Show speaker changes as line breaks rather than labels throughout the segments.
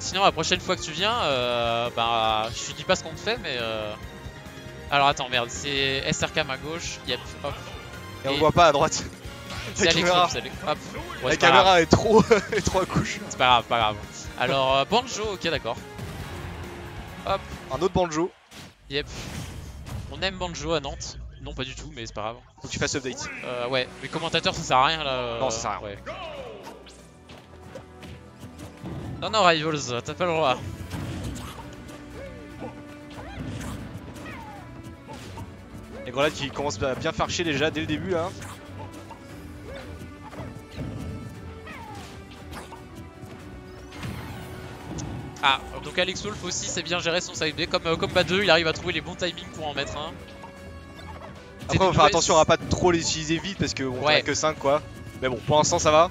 Sinon la prochaine fois que tu viens, bah je te dis pas ce qu'on te fait mais alors attends merde, c'est SRCam à gauche, yep, hop.
Et on voit pas à droite.
C'est
La caméra,
hop. Ouais,
la caméra est trop à couche.
C'est pas grave, pas grave. Alors Banjo, ok d'accord. Hop.
Un autre Banjo.
Yep. On aime Banjo à Nantes. Non pas du tout mais c'est pas grave.
Faut que tu fasses update.
Ouais, mais commentateur ça sert à rien là.
Non ça sert à rien.
Ouais. Non Rivals, t'as pas le droit.
Les grenades qui commencent à bien faire chier déjà dès le début là.
Ah, donc Alex Wolf aussi sait bien gérer son side B. Comme Bad 2, il arrive à trouver les bons timings pour en mettre un.
Après, on va faire attention à pas trop les utiliser vite parce qu'on a que 5 quoi. Mais bon, pour l'instant ça va.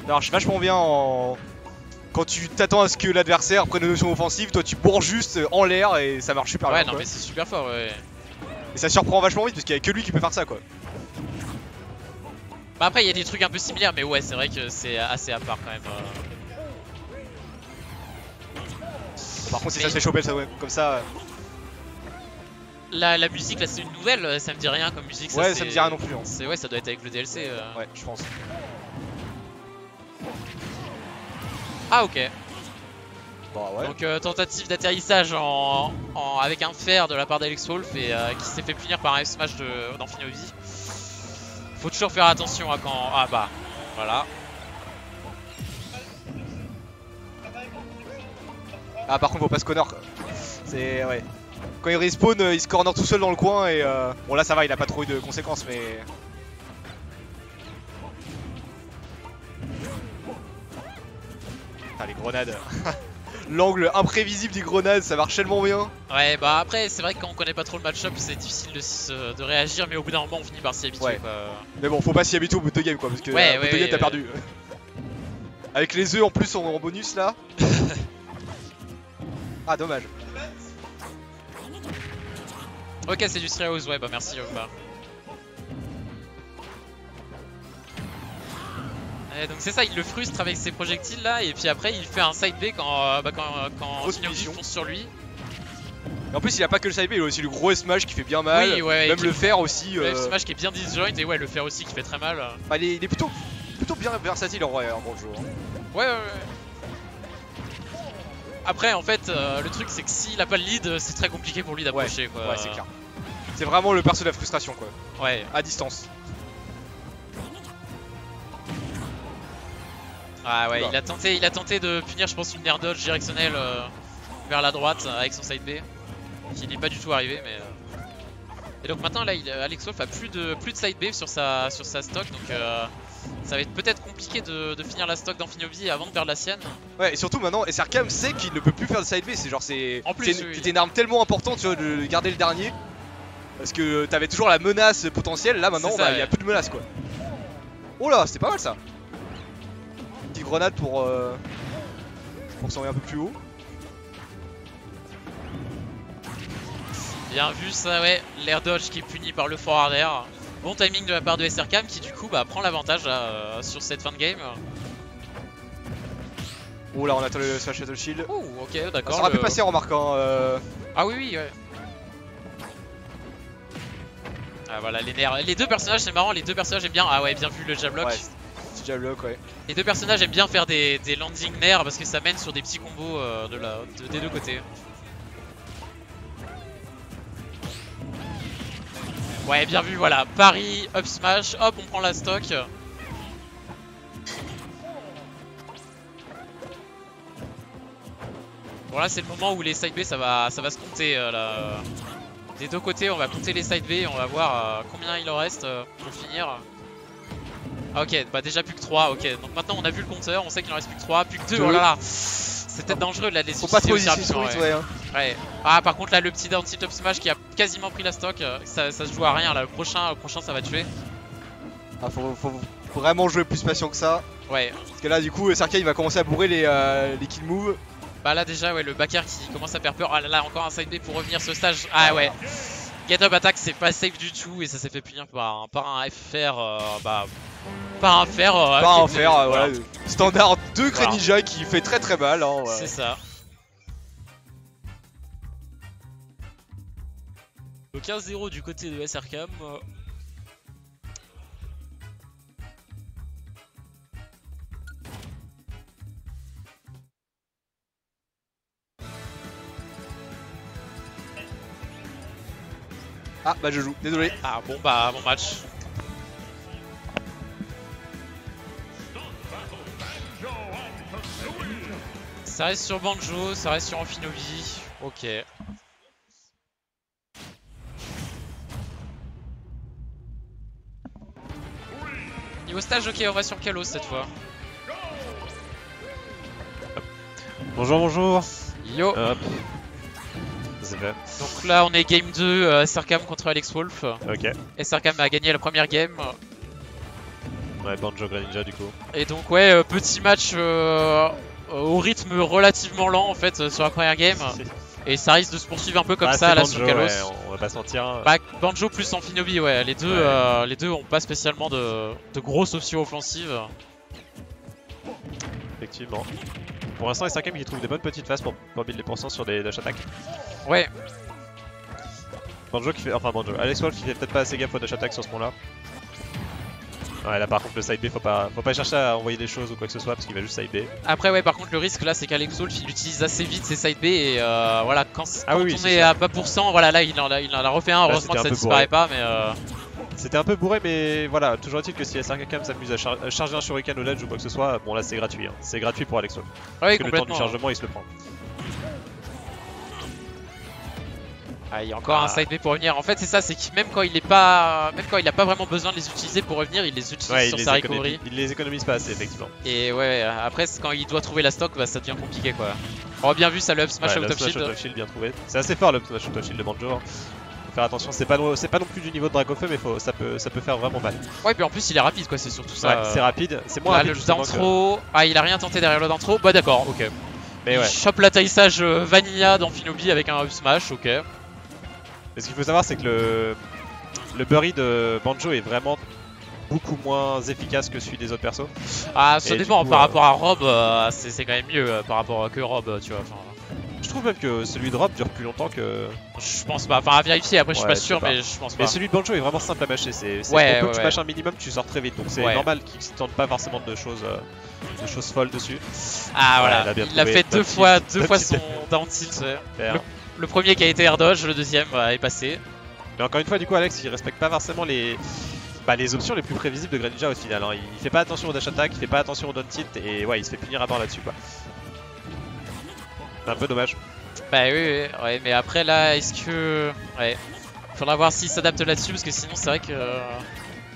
Ça marche vachement bien en. Quand tu t'attends à ce que l'adversaire prenne une notion offensive, toi tu bourres juste en l'air et ça marche super bien.
Ouais, non, mais c'est super fort, ouais.
Et ça surprend vachement vite parce qu'il y a que lui qui peut faire ça quoi.
Bah après, il y a des trucs un peu similaires, mais ouais, c'est vrai que c'est assez à part quand même.
Par contre, si ça se fait choper comme ça.
La musique là, c'est une nouvelle, ça me dit rien comme musique.
Ouais, ça me dit rien non plus. Hein.
Ouais, ça doit être avec le DLC.
Ouais, je pense.
Ah, ok.
Bon, ouais.
Donc, tentative d'atterrissage avec un fer de la part d'Alex Wolf et qui s'est fait punir par un F-Smash d'Amphinobi. Faut toujours faire attention à quand. Ah, bah, voilà.
Ah, par contre, faut pas se corner. C'est. Ouais. Quand il respawn, il se corner tout seul dans le coin et. Bon, là ça va, il a pas trop eu de conséquences, mais. Ah, les grenades. L'angle imprévisible des grenades, ça marche tellement bien.
Ouais, bah après, c'est vrai que quand on connaît pas trop le match-up, c'est difficile de réagir, mais au bout d'un moment, on finit par s'y habituer.
Ouais. Mais bon, faut pas s'y habituer au bout de game quoi, parce que au bout de game, t'as perdu. Avec les œufs en plus en bonus là. Ah, dommage.
Ok, c'est du Streethouse, ouais, bah merci Ogba. Donc c'est ça, il le frustre avec ses projectiles là, et puis après il fait un side B quand Shinobi fonce sur lui.
Et en plus il a pas que le side B, il a aussi le gros smash qui fait bien mal,
oui, ouais,
même le fer aussi.
Le smash qui est bien disjoint, et ouais, le fer aussi qui fait très mal.
Bah, il est plutôt bien versatile en vrai, en bon jeu. Hein.
Ouais. Après en fait, le truc c'est que s'il a pas le lead, c'est très compliqué pour lui d'approcher quoi.
Ouais, c'est clair. C'est vraiment le perso de la frustration quoi.
Ouais.
À distance.
Ah ouais, il a tenté de punir je pense une air dodge directionnelle vers la droite avec son side B. Qui n'est pas du tout arrivé mais... Et donc maintenant là Alex Wolf a plus de side B sur sa stock donc ça va être peut-être compliqué de finir la stock d'Amphinobi avant de perdre la sienne.
Ouais, et surtout maintenant SRCam sait qu'il ne peut plus faire de side B, c'est genre c'était une arme tellement importante tu vois, de garder le dernier. Parce que t'avais toujours la menace potentielle, là maintenant il n'y a plus de menace quoi. Oh là, c'était pas mal ça. Petite grenade pour s'envoyer un peu plus haut.
Bien vu ça, ouais, l'air dodge qui est puni par le forward air. Bon timing de la part de SRCam qui du coup prend l'avantage sur cette fin de game.
Oh là on attend le Smash Shuttle Shield.
Oh ok d'accord.
Ça aurait pu passer en remarquant.
Ah oui ouais. Ah voilà les nerfs. Les deux personnages c'est marrant, les deux personnages aiment bien. Ah ouais bien vu le jablock.
Ouais, petit jablock ouais.
Les deux personnages aiment bien faire des landing nerfs parce que ça mène sur des petits combos des deux côtés. Ouais bien vu voilà, Paris, up smash, hop on prend la stock. Bon là c'est le moment où les side B ça va se compter là. Des deux côtés on va compter les side B et on va voir combien il en reste pour finir. Ah, ok bah déjà plus que 3, ok donc maintenant on a vu le compteur, on sait qu'il en reste plus que 3, plus que 2, oh là là. C'est peut-être dangereux de la laisser.
Faut pas trop hésiter ouais.
Ouais. Ah par contre là le petit down tilt up smash qui a quasiment pris la stock, ça se joue à rien là, le prochain ça va tuer.
Ah faut vraiment jouer plus patient que ça.
Ouais.
Parce que là du coup SRCam il va commencer à bourrer les kill moves.
Bah là déjà ouais le backer qui commence à faire peur. Ah là là encore un side B pour revenir ce stage. Ah ouais. Get up attack c'est pas safe du tout et ça s'est fait punir par un FR. Par un fer.
Par un fer, voilà. Standard de Greninja qui fait très mal. Hein, ouais.
C'est ça. Le 15-0 du côté de SRCam.
Ah bah je joue, désolé.
Ah bon bah bon match. Ça reste sur Banjo, ça reste sur Amphinobi. Ok. Niveau stage, ok, on va sur Kalos cette fois.
Bonjour, bonjour.
Yo.
Hop. C'est fait.
Donc là on est game 2, SRCam contre Alex Wolf.
Ok.
SRCam a gagné la première game.
Ouais, Banjo Greninja du coup.
Et donc ouais, petit match au rythme relativement lent en fait sur la première game. Et ça risque de se poursuivre un peu comme ça là
Banjo,
sur Kalos.
Ouais, on va pas se mentir.
Bah, Banjo plus Amphinobi, ouais, les deux ont pas spécialement de grosses options offensives.
Effectivement. Pour l'instant, SRCam qui trouve des bonnes petites phases pour build les pourcents sur des dash attack.
Ouais.
Banjo qui fait. Enfin, Banjo. Alex Wolf qui fait peut-être pas assez gaffe au dash attack sur ce point-là. Ouais, là par contre, le side B, faut pas chercher à envoyer des choses ou quoi que ce soit parce qu'il va juste side B.
Après, ouais, par contre, le risque là, c'est qu'Alex Wolf il utilise assez vite ses side B et voilà, quand on est à bas pourcent, voilà, là il en a refait un. Heureusement que ça disparaît pas, mais.
C'était un peu bourré, mais voilà, toujours est-il que si SRCam s'amuse à charger un shuriken au ledge ou quoi que ce soit, bon là c'est gratuit. Hein. C'est gratuit pour Alex Wolf.
Ouais,
parce que le temps du chargement, il se le prend.
Ah, il y a encore un side B pour revenir. En fait, c'est ça, c'est que même quand il a pas vraiment besoin de les utiliser pour revenir, il les utilise sur sa recovery.
Il les économise pas assez, effectivement.
Et ouais, après, quand il doit trouver la stock, bah, ça devient compliqué quoi. On a bien vu ça, le up smash out of shield.
Bien trouvé. C'est assez fort le up smash out of shield de Banjo. Hein. Faut faire attention, c'est pas non plus du niveau de Dracofeu, mais ça peut faire vraiment mal.
Ouais, puis en plus, il est rapide quoi, c'est surtout ça.
Ouais, c'est rapide. C'est moins rapide.
Le down throw. Ah, il a rien tenté derrière le down throw. Bah, d'accord, ok.
Mais
il chope l'atterrissage vanilla d'Amphinobi avec un up smash, ok.
Mais ce qu'il faut savoir, c'est que le Bury de Banjo est vraiment beaucoup moins efficace que celui des autres persos.
Ah, ça dépend, par rapport à Rob, c'est quand même mieux par rapport que Rob, tu vois.
Je trouve même que celui de Rob dure plus longtemps que.
Je pense pas, enfin à vérifier, après je suis pas sûr, mais je pense pas.
Mais celui de Banjo est vraiment simple à mâcher, tu mâches un minimum, tu sors très vite, donc c'est normal qu'il ne tente pas forcément de choses folles dessus.
Ah voilà, il a fait deux fois son down tilt. Le premier qui a été air dodge, le deuxième est passé.
Mais encore une fois, du coup, Alex il respecte pas forcément les options les plus prévisibles de Greninja au final. Hein. Il fait pas attention au dash attack, il fait pas attention au down tilt et ouais, il se fait punir à mort là-dessus quoi. C'est un peu dommage.
Bah oui, mais après là, est-ce que. Ouais. Faudra voir s'il s'adapte là-dessus parce que sinon c'est vrai que.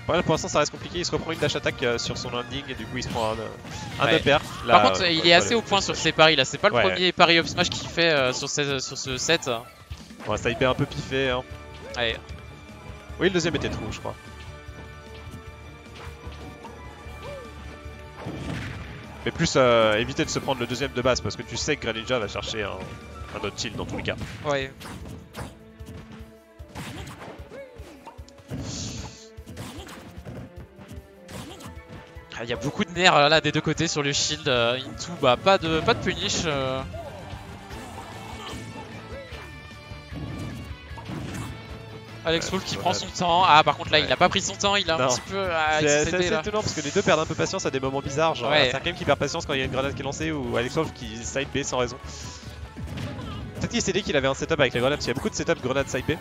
Ouais, pour l'instant ça reste compliqué, il se reprend une dash attack sur son landing et du coup il se prend un upper.
Par contre, il est assez au point sur ses paris là, c'est pas le premier pari up smash qu'il fait sur ce set.
Ouais, ça hyper un peu piffé. Hein.
Ouais.
Oui, le deuxième était trou, je crois. Mais plus éviter de se prendre le deuxième de base parce que tu sais que Greninja va chercher un autre tilt dans tous les cas.
Ouais. Il y a beaucoup de nerfs là des deux côtés sur le shield. Into, bah pas de punish. Alex Wolf qui prend son temps. Ah, par contre là il a pas pris son temps, il a un petit peu.
C'est assez étonnant parce que les deux perdent un peu patience à des moments bizarres. Genre SRCam qui perd patience quand il y a une grenade qui est lancée ou Alex Wolf qui side B sans raison. Peut-être qu'il s'est dit qu'il avait un setup avec la grenade parce qu'il y a beaucoup de setup grenade side B.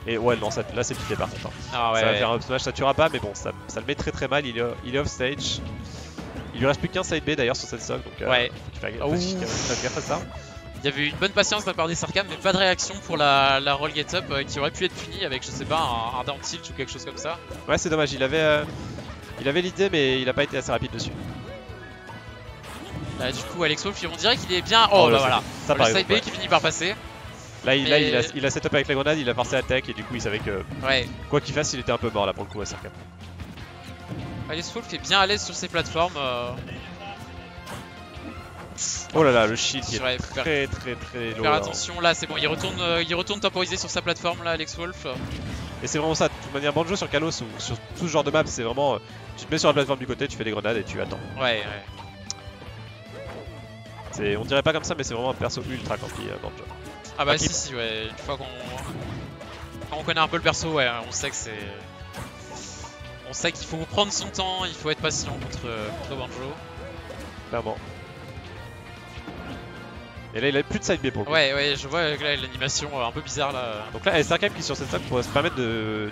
Et ouais, non, là c'est piqué par contre.
Ah, ouais,
ça va faire un up smash, ça tuera pas, mais bon, ça le met très mal. Il est off stage. Il lui reste plus qu'un side B d'ailleurs sur cette stock, donc faut qu'il fasse gaffe à ça.
Il y avait une bonne patience de la part des SRCam, mais pas de réaction pour la roll get up qui aurait pu être punie avec, je sais pas, un down tilt ou quelque chose comme ça.
Ouais, c'est dommage, il avait l'idée, mais il a pas été assez rapide dessus.
Là, du coup, Alex Wolf, on dirait qu'il est bien. Oh, bah voilà, le side B qui finit par passer.
Là, il a setup avec la grenade, il a forcé la tech et du coup, il savait que quoi qu'il fasse, il était un peu mort là pour le coup à SRCam.
Alex Wolf est bien à l'aise sur ses plateformes.
Oh là là, le shield qui est très low.
Faire attention là, c'est bon, il retourne temporiser sur sa plateforme là, Alex Wolf.
Et c'est vraiment ça, de toute manière Banjo sur Kalos ou sur tout ce genre de map, c'est vraiment tu te mets sur la plateforme du côté, tu fais des grenades et tu attends.
Ouais.
On dirait pas comme ça mais c'est vraiment un perso ultra campy Banjo.
Ah bah si ouais, une fois quand on connaît un peu le perso, ouais, on sait que c'est... On sait qu'il faut prendre son temps, il faut être patient contre Banjo.
Clairement. Et là il a plus de side B pour le coup.
Ouais, je vois l'animation un peu bizarre là.
Donc là SRKM qui sur cette table pourrait se permettre de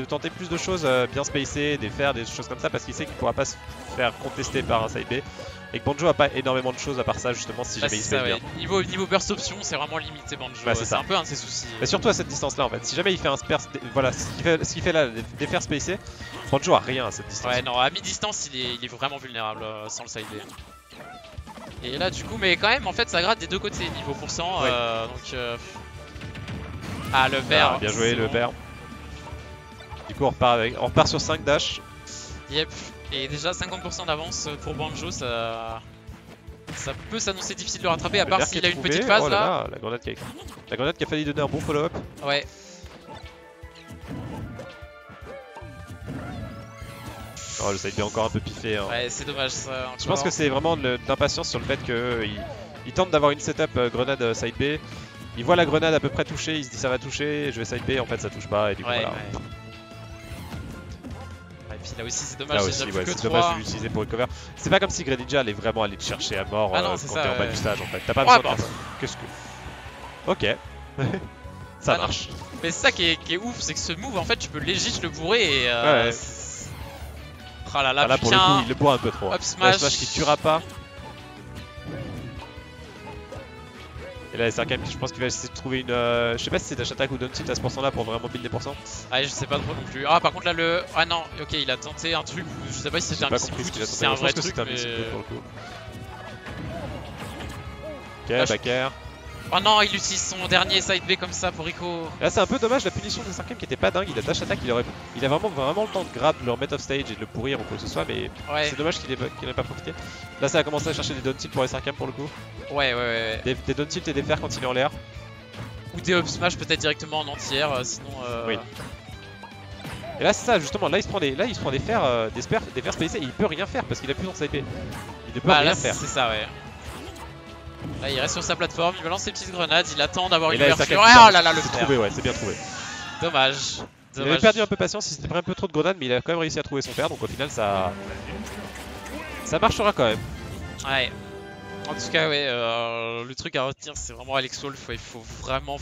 tenter plus de choses bien spacées, des choses comme ça parce qu'il sait qu'il pourra pas se faire contester par un side B. Et que Banjo a pas énormément de choses à part ça justement si jamais il se fait bien.
Niveau burst option c'est vraiment limité Banjo, c'est un peu un de ses soucis.
Et surtout à cette distance là en fait, si jamais il fait un spare, voilà ce qu'il fait là, des fers spacés, Banjo a rien à cette distance.
Ouais non, à mi-distance il est vraiment vulnérable sans le side B. Et là du coup, mais quand même en fait ça gratte des deux côtés niveau pourcent, donc... Ah le vert,
bien joué le vert. Du coup on repart sur 5 dash.
Yep. Et déjà 50% d'avance pour Banjo, ça peut s'annoncer difficile de le rattraper à part s'il a une petite phase là.
La grenade qui a failli donner un bon follow-up.
Ouais.
Oh le side B encore un peu piffé. Hein.
Ouais c'est dommage ça.
Je pense que c'est vraiment de l'impatience sur le fait qu'il tente d'avoir une setup grenade side B. Il voit la grenade à peu près toucher, il se dit ça va toucher, je vais side B, en fait ça touche pas et du coup voilà.
Et puis là aussi c'est dommage,
c'est dommage de l'utiliser pour recover. C'est pas comme si Greninja allait vraiment aller te chercher à mort quand t'es en bas du stage en fait. T'as pas besoin de... Qu'est-ce que... Ok. Ça marche.
Mais c'est ça qui est ouf, c'est que ce move en fait tu peux legit le bourrer et... Ah là
pour le coup il le bourre un peu trop.
Up smash
qui tuera pas. Et là SRKM je pense qu'il va essayer de trouver une... je sais pas si c'est dash attack ou down tilt à ce % là pour vraiment build des pourcents.
Ah je sais pas trop non plus. Ah par contre là le... Ah non, ok il a tenté un truc, je sais pas si c'était un missile boot, c'est un vrai truc mais...
pour le coup. Ok, back air.
Oh non, il utilise son dernier side B comme ça pour Rico.
Là c'est un peu dommage, la punition de SRKM qui était pas dingue, il a dash attack, il a vraiment le temps de grab, de le remettre off stage et de le pourrir ou quoi que ce soit, mais c'est dommage qu'il n'ait pas profité. Là ça a commencé à chercher des down tilt pour SRKM pour le coup.
Ouais.
Des down tilt et des fers quand il est en l'air.
Ou des up smash peut-être directement en entière, sinon...
Oui. Et là c'est ça justement, là il se prend des fers, des fers spacés et il peut rien faire parce qu'il a plus son side B. Il ne peut rien faire.
C'est ça ouais. Là il reste sur sa plateforme, il balance ses petites grenades, il attend d'avoir une ouverture.
Oh là là le flair. Trouvé, ouais, c'est bien trouvé.
Dommage.
Il avait perdu un peu patience, il s'était pris un peu trop de grenades mais il a quand même réussi à trouver son père donc au final ça marchera quand même.
Ouais. En tout cas ouais, le truc à retenir c'est vraiment Alex Wolf, il faut vraiment